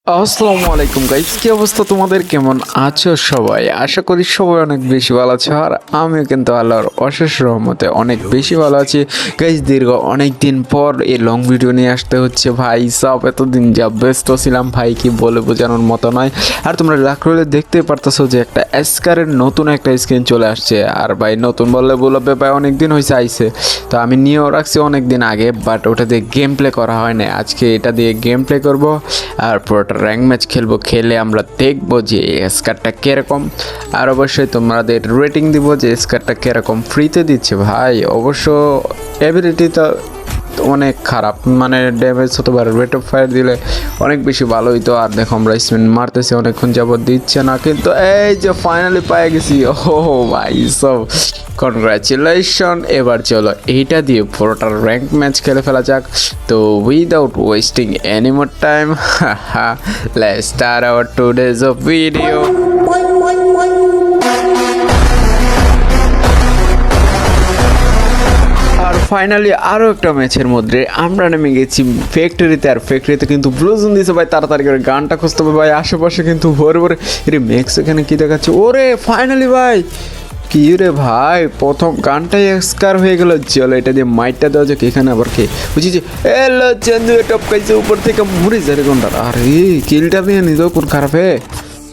আসসালামু আলাইকুম গাইস, কি অবস্থা তোমাদের? কেমন আছো সবাই? আশা করি সবাই অনেক বেশি ভালো আছো। আর আমিও কিন্তু আল্লাহর অশেষ রহমতে অনেক বেশি ভালো আছি গাইস। দীর্ঘ অনেক দিন পর এই লং ভিডিও নিয়ে আসতে হচ্ছে ভাই। সব এতদিন যা ব্যস্ত ছিলাম ভাই, কি বলে বোঝানোর মতো নয়। আর তোমরা লাকড়লে দেখতে পারতেছো যে একটা এসকারের নতুন একটা স্ক্রিন চলে আসছে। আর ভাই নতুন বললে বলবে ভাই অনেক দিন হয়েছে আইছে, তো আমি নিয়েও রাখছি অনেক দিন আগে, বাট ওটা দিয়ে গেম প্লে করা হয় না। আজকে এটা দিয়ে গেম প্লে করবো আর পুরোটা র্যাঙ্ক ম্যাচ খেলবো। খেলে আমরা দেখবো যে স্কারটা কীরকম, আর অবশ্যই তোমাদের রেটিং দিব যে স্কারটা কীরকম ফ্রিতে দিচ্ছে ভাই। অবশ্য অ্যাবিলিটিটা অনেক খারাপ, মানে ড্যামেজ হতে পারে, রেট অফ ফায়ার দিলে অনেক বেশি ভালো হইতো। আর দেখো আমরা স্পিন মারতেছি অনেকক্ষণ যাবত, দিচ্ছে না, কিন্তু এই যে ফাইনালি পাই গেছি। ও ভাই সব কনগ্রাচুলেশন। এবার চলো এইটা দিয়ে পুরোটা র্যাঙ্ক ম্যাচ খেলে ফেলা যাক। তো without wasting any more time, let's start our today's of video. আর ফাইনালি আরও একটা ম্যাচের মধ্যে আমরা নেমে গেছি ফ্যাক্টরিতে। আর ফ্যাক্টরিতে কিন্তু ব্লুজন দিয়েছে ভাই, তাড়াতাড়ি করে গানটা খুঁজতে হবে ভাই। আশেপাশে কিন্তু ভরে ভরে রে ম্যাক্স এখানে কী দেখাচ্ছে? ওরে ফাইনালি ভাই, কি রে ভাই, প্রথম গানটাই এক্সকার হয়ে গেল। চলো এটা দিয়ে মাইটটা দেওয়া যাক। এখানে আবার কে বুঝি যে এলো চেন্দু টপকাইছে উপর থেকে, মুড়ি যারে কোনটা। আরে কিলটা নিয়ে নিল কোন খারাপে,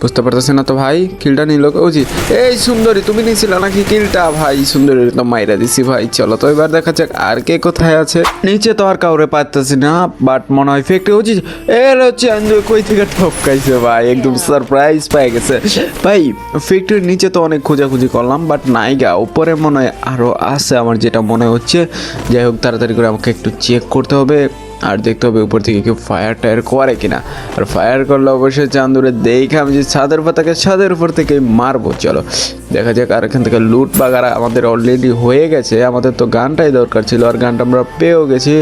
বুঝতে পারতেছি না তো ভাই। কিলটা নিল ওজি, এই সুন্দরী তুমি নিয়েছিল নাকি কিলটা? ভাই সুন্দরী তো মাইরা দিছি ভাই। চলো তো এবার দেখা যাক আর কে কোথায় আছে। নিচে তো আর কাউরে পাইতেছি না, বাট মনে হয় ফেক্টরি ওজি এলো চেন্দু কই থেকে টপকাইছে ভাই, একদম সারপ্রাইজ পেয়ে গেছে ভাই। ফ্যাক্টরির নিচে তো অনেক খোঁজাখুঁজি করলাম, বাট নাইগা। উপরে মনে হয় আরও আছে আমার যেটা মনে হচ্ছে। যাই হোক তাড়াতাড়ি করে আমাকে একটু চেক করতে হবে আর দেখতে হবে উপর থেকে কেউ ফায়ার টায়ার করে কিনা। আর ফায়ার করলে অবশ্যই চান্দুরে দেখে আমি যে ছাদের পাতাকে ছাদের উপর থেকে মারবো। চলো দেখা যাক। আর এখান থেকে লুট বাগারা আমাদের অলরেডি হয়ে গেছে। আমাদের তো গানটাই দরকার ছিল, আর গানটা আমরা পেয়েও গেছি।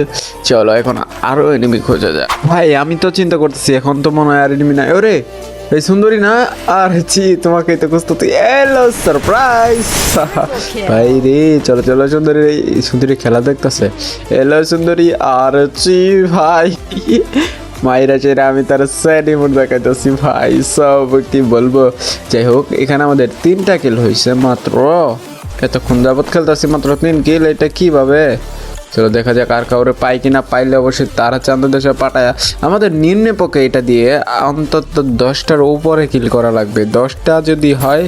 চলো এখন আরও এনিমি খোঁজা যায় ভাই। আমি তো চিন্তা করতেছি এখন তো মনে হয় আর এনিমি নাই। ওরে এই সুন্দরী না, আর ছি তোমাকে তো খুঁজতে তুই এলো সারপ্রাইজ ভাই রে। চলো চলো সুন্দরী, এই সুন্দরী খেলা দেখতেছে। এলো সুন্দরী আর ছি ভাই, মায়েরা চেরা আমি তার স্যাডি মুড দেখাইতেছি ভাই। সব কি বলবো। যাই হোক এখানে আমাদের 3টা কিল হয়েছে মাত্র, এতক্ষণ যাবৎ খেলতেছি মাত্র 3 কিল। এটা কিভাবে? চলো দেখা যাক আর কাউরে পাই কিনা। পাইলে অবশ্যই তারা চান্দ দেশে পাঠায় আমাদের নিম্নে পক্ষে এটা দিয়ে অন্তত 10টার উপরে কিল করা লাগবে। 10টা যদি হয়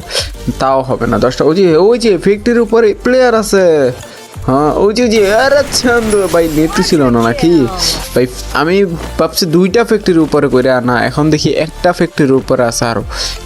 তাও হবে না, 10টা। ওই যে ফ্যাক্টরির উপরে প্লেয়ার আছে। হ্যাঁ ওই যে আরে চান্দ ভাই নেটু ছিল না নাকি ভাই? আমি ভাবছি 2টা ফ্যাক্টরির উপরে করে আনা, এখন দেখি একটা ফ্যাক্টরির উপরে আছে আরো,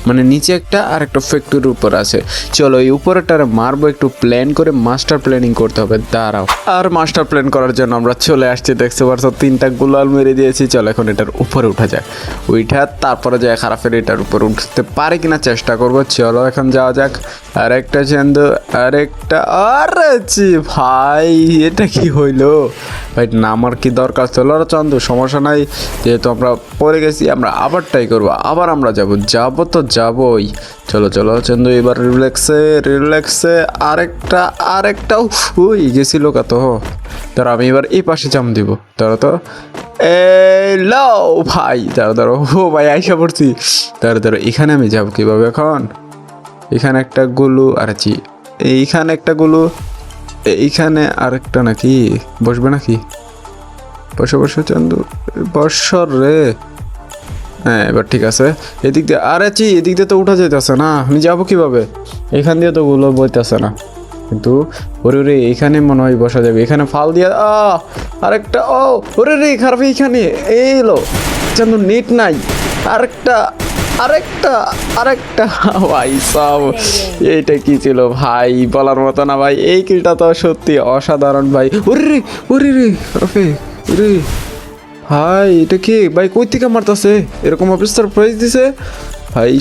মানে নিচে একটা আর একটা ফ্যাক্টরির উপরে আছে। চলো এই উপরেটারে মারবো, একটু প্ল্যান করে মাস্টার প্ল্যানিং করতে হবে। দাঁড়াও। আর মাস্টার প্ল্যান করার জন্য আমরা চলে আসছি, দেখতে পারছো 3টা গুলাল মেরে দিয়েছি। চলো এখন এটার উপরে উঠা যায়। ওইটা তারপরে যায় খারাপের এটার উপরে উঠতে পারে কিনা চেষ্টা করবো। চলো এখন যাওয়া যাক। আরেকটা চান্দু, আরেকটা। আরে জি ভাই এটা কি হইলো ভাই? নামার কি দরকার ছিল? চন্দু সমস্যা নাই, যেহেতু আমরা পড়ে গেছি আমরা আবার ট্রাই করবো। আবার আমরা যাবো তো যাবোই। চলো চলো চন্দু এবার রিল্যাক্সে আরেকটা ওই গেছিল কত। ধরো আমি এবার এই পাশে জাম দিব। ধরো তো লো ভাই, ধরো ও ভাই আইসা পড়ছি। ধরো এখানে আমি যাবো কিভাবে এখন? এখানে একটা গুলু, আর জি এইখানে একটা গুলু, এইখানে আরেকটা নাকি বসবে নাকি? বসো চান্দু, বসর রে। হ্যাঁ এবার ঠিক আছে। এদিক দিয়ে আরে ছি, এদিক দিয়ে তো উঠা যেতেছে না, আমি যাবো কিভাবে? এখান দিয়ে তো গুলো বইতেছে না, কিন্তু ওরে এইখানে মনে হয় বসা যাবে। এখানে ফাল দিয়ে আরেকটা। ওরে রে খারাপ, এইখানে এলো চান্দু, নেট নাই। আরেকটা ভাই সব। এইটা কি ছিল ভাই বলার মতো না ভাই। এই কিলটা তো সত্যি অসাধারণ ভাই। ওরে রে রফে, রে ভাই এটা কি ভাই? কই থেকে মারতেছে এরকম? অফিস সারপ্রাইজ দিছে ভাই।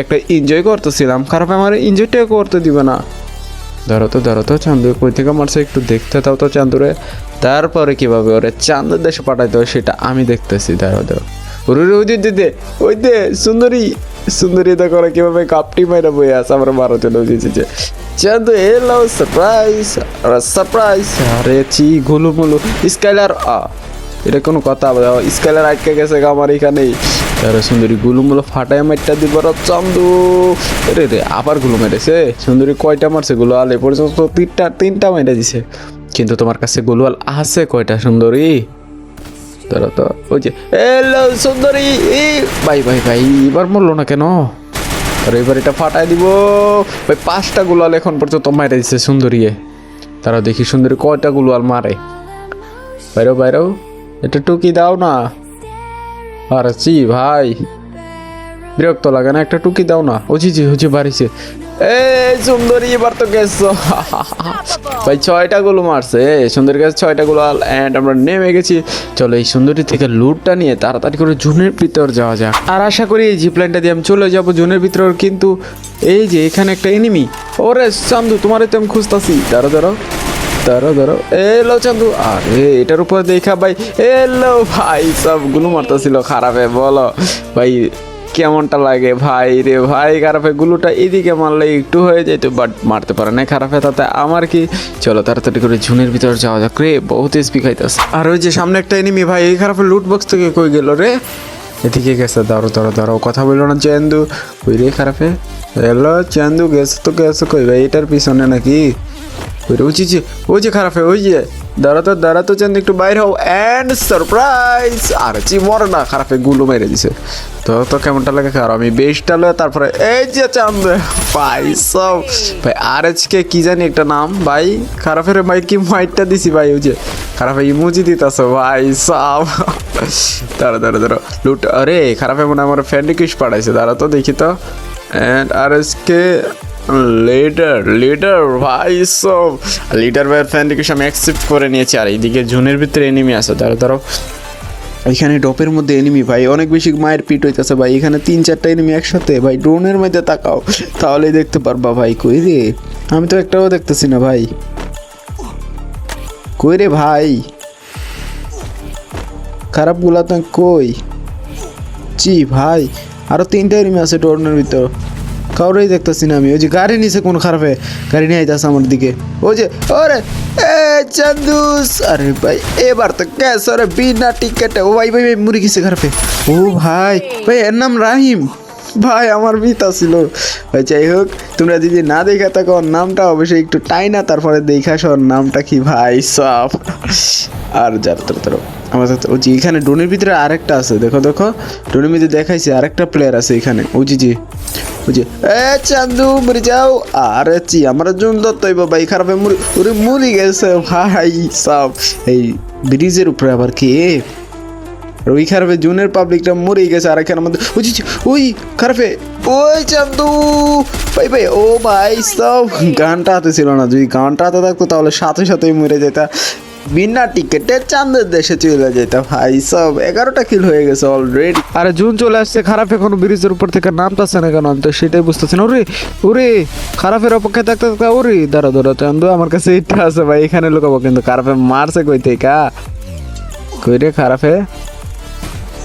একটা এনজয় করতেছিলাম, খারাপ আমার এনজয়টা করতে দিবে না। ধরো তো চান্দু কই থেকে মারছে, একটু দেখতে দাও তো চান্দুরে। তারপরে কিভাবে ওরে চান্দুর দেশে পাঠাইতে হয় সেটা আমি দেখতেছি। ধরো ওই দে সুন্দরী দেখো কিভাবে কাপটি মাইরা বই আছে আমার 12 জন দিয়েছে। চান্দু এলো সারপ্রাইজ। আরে চি গুলুমুলু স্কাইলার, এটা কোনো কথা? স্কাইলার আটকে গেছে আমার এখানেই। তারা সুন্দরী গুলুমগুলো ফাটায় মারটা দিব চান্দু। রে রে আবার গুলো মেরেছে সুন্দরী। কয়টা মারছে গুলোয়াল? এ পর্যন্ত তিনটা মেরে দিছে। কিন্তু তোমার কাছে গুলোয়াল আছে কয়টা সুন্দরী? তারা তো ওই যে এলো সুন্দরী। ভাই ভাই ভাই এবার মরলো না কেন? আর এবার এটা ফাটায় দিব ভাই। 5টা গুলাল এখন পর্যন্ত মারে দিছে সুন্দরী। তারা দেখি সুন্দরী কয়টা গুলাল মারে। বাইরেও বাইরেও এটা টুকি দাও না। আরে চি ভাই বিরক্ত লাগে না? একটা টুকি দাও না। ওজি জি হচ্ছে বাড়িছে। এই সুন্দরী এবার তো গেছো ভাই। 6টা গুলো মারছে সুন্দরী কাছে 6টা গুলো। এন্ড আমরা নেমে গেছি। চলো এই সুন্দরী থেকে লুটটা নিয়ে তাড়াতাড়ি করে জুনের ভিতর যাওয়া যাক। আর আশা করি এই জিপ লাইনটা দিয়ে আমি চলে যাবো জুনের ভিতর। কিন্তু এই যে এখানে একটা এনিমি। ওরে চান্দু তোমার তো আমি খুঁজতাছি। দাঁড়ো দাঁড়ো দাঁড়ো দাঁড়ো। এলো চান্দু। আরে এটার উপর দেখা ভাই। এলো ভাই সবগুলো মারতেছিল খারাপে। বলো ভাই কেমনটা লাগে ভাই রে ভাই? খারাপে গুলোটা এদিকে মারলে একটু হয়ে যেত, বাট মারতে পারে না খারাপে। তাতে আমার কি? চলো তাড়াতাড়ি করে জুনের ভিতর যাওয়া যাক রে। বহুত এসপি খাইতেছে। আর ওই যে সামনে একটা এনিমি ভাই। এই খারাপে লুট বক্স থেকে কই গেল রে? এদিকে গেছে। দাঁড়ো দাঁড়ো দাঁড়াও কথা বললো না চান্দু। ওই রে খারাপে এলো চান্দু। গেছে তো গেছে কই ভাই? এটার পিছনে নাকি? ওই যে খারাপ ওই যে দাঁড়াতো চান্দু একটু বাইরে হও। And surprise. আর মরে না খারাপে গুলো মেরে দিছে। তো কেমনটা লাগে? আর আমি বেশটা লয় তারপরে এই যে চান্দু ভাই সব ভাই। আর আজকে কি জানি একটা নাম ভাই খারাপের ভাই। কি মাইটটা দিছি ভাই। ওই যে খারাপে ইমোজি দিতেছ ভাই সব। দাঁড়ো লুট। আরে খারাপে মনে আমার ফ্রেন্ড রিকোয়েস্ট পাঠাইছে। দাঁড়া তো দেখি তো। এন্ড আর আজকে লিডার ভাই সব। লিডার ভাইয়ের ফ্যান রিকোয়েস্ট আমি অ্যাকসেপ্ট করে নিয়েছি। আর এইদিকে জুনের ভিতরে এনিমি আছে। দাঁড়াও এখানে ডপের মধ্যে এনিমি ভাই। অনেক বেশি মায়ের পিট হইতেছে ভাই। এখানে 3-4টা এনিমি একসাথে ভাই। ড্রোনের মধ্যে তাকাও তাহলেই দেখতে পারবা ভাই। কই রে? আমি তো একটাও দেখতেছি না ভাই। কই রে ভাই? খারাপ গুলা তো কই? জি ভাই আরো 3টা এনিমি আছে ড্রোনের ভিতর। কাউরেই দেখতেছি না আমি। ওই যে গাড়ি নিচে কোন খারাপে গাড়ি নিয়ে আইতাছে আমার দিকে। ওই যে ওরে এ চান্দুস। আরে ভাই এবার তো গ্যাস। আরে বিনা টিকেটে। ও ভাই ভাই ভাই মুড়ি গেছে খারাপে। ও ভাই ভাই এর নাম রাহিম ভাই। আমার মিতা ছিল ভাই। যাই হোক তোমরা যদি না দেখা থাকো নামটা অবশ্যই একটু টাইনা তারপরে দেখা সর নামটা কি ভাই সব। আর যারা আমার ওই যে এখানে ডোনের ভিতরে আরেকটা আছে। দেখো ডোনের ভিতরে দেখাইছে আরেকটা প্লেয়ার আছে এখানে। ওই যে এ চান্দু মরে যাও। আরে আমরা জুন দত্তইব ভাই। খারাপে মুড়ি গেছে ভাই সব। এই ব্রিজের উপরে আবার কে? ওই খারাপে জুনের পাবলিকটা মরে গেছে। আর এখানে আমাদের ওই খারাপে ওই চান্দু ভাই ভাই। ও ভাই সব গানটা হাতে ছিল না। যদি গানটা হাতে থাকতো তাহলে সাথে সাথেই মরে যেতা। বিনা টিকেটে চাঁদের দেশে চলে যেত ভাই সব। 11টা কিল হয়ে গেছে অলরেডি। আরে জুন চলে আসছে। খারাপ এখনো ব্রিজের উপর থেকে নামতেছে না কেন? আমি তো সেটাই বুঝতেছি না। ওরে খারাপের অপেক্ষায় থাকতে ওরে দাঁড়া চান্দু আমার কাছে এটা আছে ভাই। এখানে লুকাবো। কিন্তু খারাপে মারছে কই থেকে? কই রে খারাপে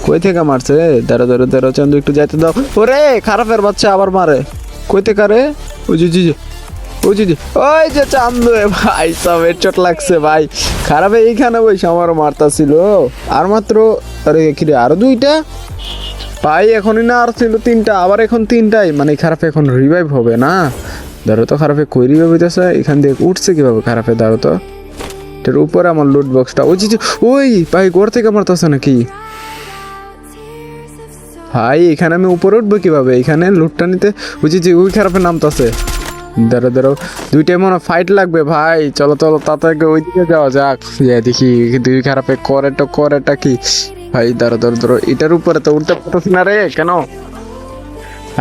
কই থেকে মারছে? দাঁড়া চান্দু একটু যাইতে দাও। ওরে খারাপের বাচ্চা আবার মারে। কই থেকে রে? ওই যে চান্দু ভাই সব এর চোট লাগছে ভাই। খারাপে এইখানে বসে আমারও মারতা ছিল। আর মাত্র আরে কি রে আরো 2টা ভাই। এখনই না আর ছিল 3টা। আবার এখন 3টাই মানে খারাপে এখন রিভাইভ হবে না। ধরো তো খারাপে কই রিভাইভ হইতেছে? এখান থেকে উঠছে কিভাবে খারাপে? দাঁড়ো তো এটার উপরে আমার লুট বক্সটা। ওই ভাই ঘর থেকে মারতেছে নাকি ভাই? এখানে আমি উপরে উঠবো কিভাবে? এখানে লুটটা নিতে ওই খারাপে নামতেছে। দাঁড়াও 2টাই মনে ফাইট লাগবে ভাই। চলো তাড়াতাড়ি ওইদিকে যাওয়া যাক। দেখি 2 খারাপে করেটা কি ভাই? দাঁড়ো এটার উপরে তো উঠতে পারতেছি না রে কেন?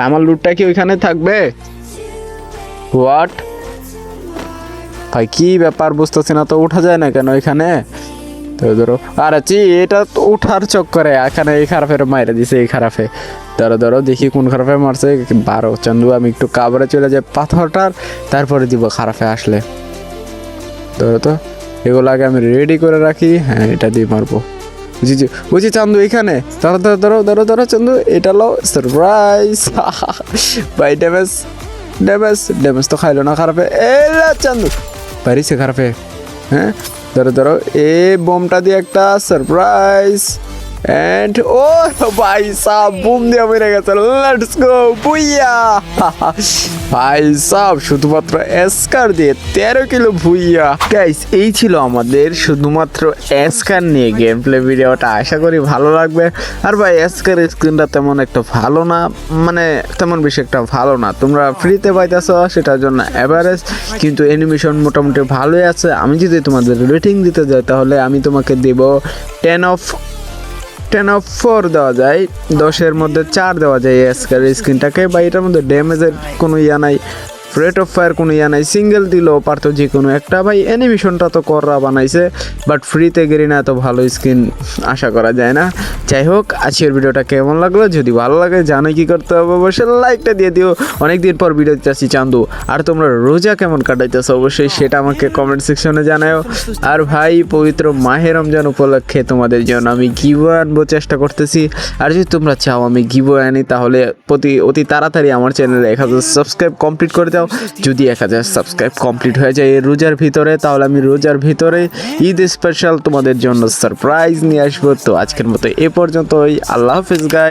আমার লুটটা কি ওইখানে থাকবে? হোয়াট ভাই কি ব্যাপার বুঝতেছি না তো। উঠা যায় না কেন এখানে? ধরো আর এটা তো উঠার চক্করে এখানে এই খারাপের মাইরে দিছে। এই খারাপে ধরো দেখি কোন খারাপে মারছে। 12 চান্দু আমি একটু কাবরে চলে যাই পাথরটার তারপরে দিব খারাপে আসলে। ধরো তো এগুলো আগে আমি রেডি করে রাখি। হ্যাঁ এটা দিয়ে মারবো। বুঝি চান্দু এখানে। ধরো চান্দু এটা লো সারপ্রাইজ ভাই। ড্যামেজ তো খাইলো না খারাপে। এলা চান্দু পারিছে খারাপে। হ্যাঁ ধরো এ বোমটা দিয়ে একটা সারপ্রাইজ। এন্ড ও ভাই সাহ বুম দিয়ে মেরে গেছে, লেটস গো ভুইয়া। ভাই সাহ শুধুমাত্র এসকার দিয়ে 13 কিলো ভুইয়া। গাইস এই ছিল আমাদের শুধুমাত্র এসকার নিয়ে গেম প্লে ভিডিওটা, আশা করি ভালো লাগবে। আর ভাই এসকার স্ক্রিনটা তেমন একটা ভালো না, মানে তেমন বেশি একটা ভালো না, তোমরা ফ্রিতে পাইতেছো সেটার জন্য অ্যাভারেজ, কিন্তু অ্যানিমেশন মোটামুটি ভালোই আছে। আমি যদি তোমাদের রেটিং দিতে যাই তাহলে আমি তোমাকে দেব 10 অফ 4 দেওয়া যায়, 10-এর মধ্যে 4 দেওয়া যায় এসকার স্ক্রিনটাকে। বা এটার মধ্যে ড্যামেজের কোনো ইয়া নাই, রেট অফ ফায়ার কোনো ইয়া নাই, সিঙ্গেল দিলেও পারতো যে কোনো একটা। ভাই অ্যানিমেশনটা তো কররা বানাইছে, বাট ফ্রিতে গেরি না এত ভালো স্কিন আশা করা যায় না। যাই হোক, আজকের ভিডিওটা কেমন লাগলো, যদি ভালো লাগে জানো কি করতে হবে, অবশ্যই লাইকটা দিয়ে দিও। অনেকদিন পর ভিডিও দিতেছি চান্দু। আর তোমরা রোজা কেমন কাটাইতেছো অবশ্যই সেটা আমাকে কমেন্ট সেকশনে জানাও। আর ভাই পবিত্র মাহে রমজান উপলক্ষে তোমাদের জন্য আমি গিভওয়ে আনবো চেষ্টা করতেছি। আর যদি তোমরা চাও আমি গিভওয়ে আনি তাহলে অতি তাড়াতাড়ি আমার চ্যানেলে 1000 সাবস্ক্রাইব কমপ্লিট করে দাও। যদি 1000 সাবস্ক্রাইব কমপ্লিট হয়ে যায় এই রোজার ভিতরে, তাহলে আমি রোজার ভিতরে ঈদ স্পেশাল তোমাদের জন্য সারপ্রাইজ নিয়ে আসবো। তো আজকের মতো এ পর্যন্তই, আল্লাহ হাফেজ গাইস।